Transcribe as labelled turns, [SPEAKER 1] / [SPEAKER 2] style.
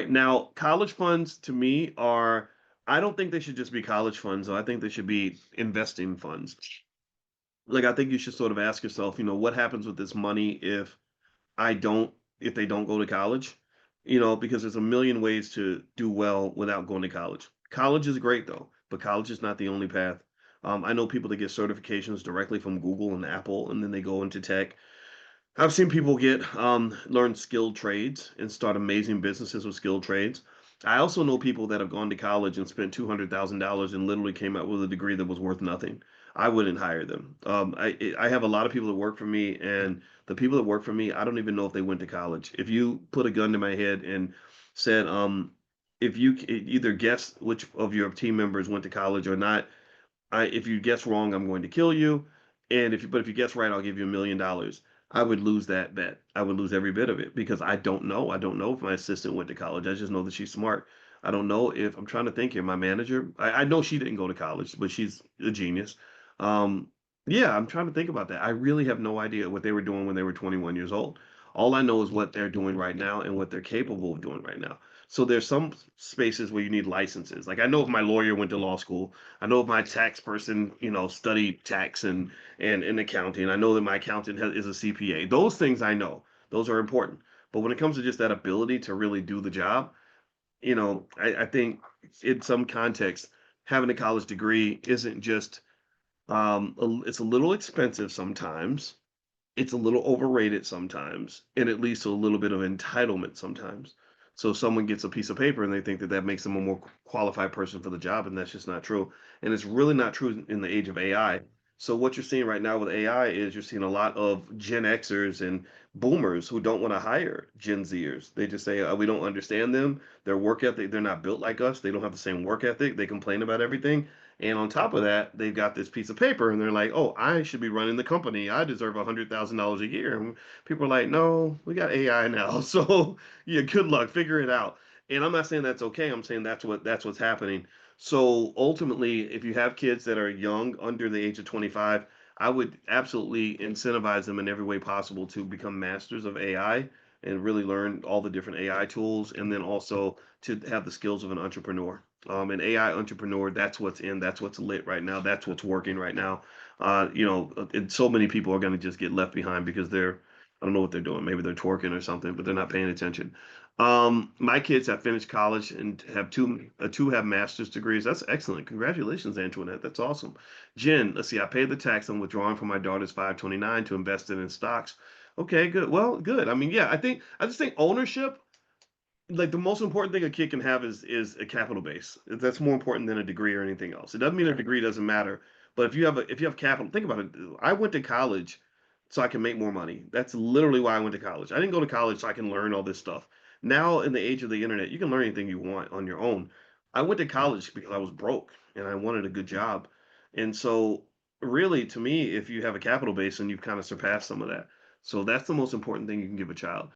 [SPEAKER 1] Right. Now, college funds to me are, I don't think they should just be college funds, though. I think they should be investing funds. Like, I think you should sort of ask yourself, what happens with this money I don't, if they don't go to college? Because there's a million ways to do well without going to college. College is great, though, but college is not the only path. I know people that get certifications directly from Google and Apple, and then they go into tech. I've seen people learn skilled trades and start amazing businesses with skilled trades. I also know people that have gone to college and spent $200,000 and literally came out with a degree that was worth nothing. I wouldn't hire them. I have a lot of people that work for me, and the people that work for me, I don't even know if they went to college. If you put a gun to my head and said, if you either guess which of your team members went to college or not, if you guess wrong, I'm going to kill you. But if you guess right, I'll give you $1 million. I would lose that bet. I would lose every bit of it because I don't know. I don't know if my assistant went to college. I just know that she's smart. I don't know if I'm trying to think here. My manager, I know she didn't go to college, but she's a genius. Um, yeah, I'm trying to think about that. I really have no idea what they were doing when they were 21 years old. All I know is what they're doing right now and what they're capable of doing right now. So there's some spaces where you need licenses. Like I know if my lawyer went to law school, I know if my tax person, studied tax and accounting. I know that my accountant is a CPA. Those things I know. Those are important. But when it comes to just that ability to really do the job, I think in some context, having a college degree isn't just it's a little expensive sometimes. It's a little overrated sometimes, and it leads to a little bit of entitlement sometimes. So someone gets a piece of paper and they think that that makes them a more qualified person for the job, and that's just not true. And it's really not true in the age of AI. So what you're seeing right now with AI is you're seeing a lot of Gen Xers and boomers who don't want to hire Gen Zers. They just say, we don't understand them. Their work ethic, they're not built like us. They don't have the same work ethic. They complain about everything. And on top of that, they've got this piece of paper and they're like, oh, I should be running the company. I deserve $100,000 a year. And people are like, no, we got AI now. So yeah, good luck, figure it out. And I'm not saying that's okay. I'm saying that's what's happening. So ultimately, if you have kids that are young, under the age of 25, I would absolutely incentivize them in every way possible to become masters of AI and really learn all the different AI tools, and then also to have the skills of an entrepreneur. An AI entrepreneur, that's what's lit right now. That's what's working right now. And so many people are going to just get left behind because I don't know what they're doing. Maybe they're twerking or something, but they're not paying attention. My kids have finished college and have two have master's degrees. That's excellent. Congratulations, Antoinette. That's awesome. Jen, let's see. I paid the tax. I'm withdrawing from my daughter's 529 to invest it in stocks. Okay, good. Well, good. I mean, yeah, I just think ownership, like the most important thing a kid can have is a capital base. That's more important than a degree or anything else. It doesn't mean a degree doesn't matter, but if you have capital, think about it. I went to college so I can make more money. That's literally why I went to college. I didn't go to college so I can learn all this stuff. Now in the age of the internet, you can learn anything you want on your own. I went to college because I was broke and I wanted a good job. And so really to me, if you have a capital base, and you've kind of surpassed some of that. So that's the most important thing you can give a child.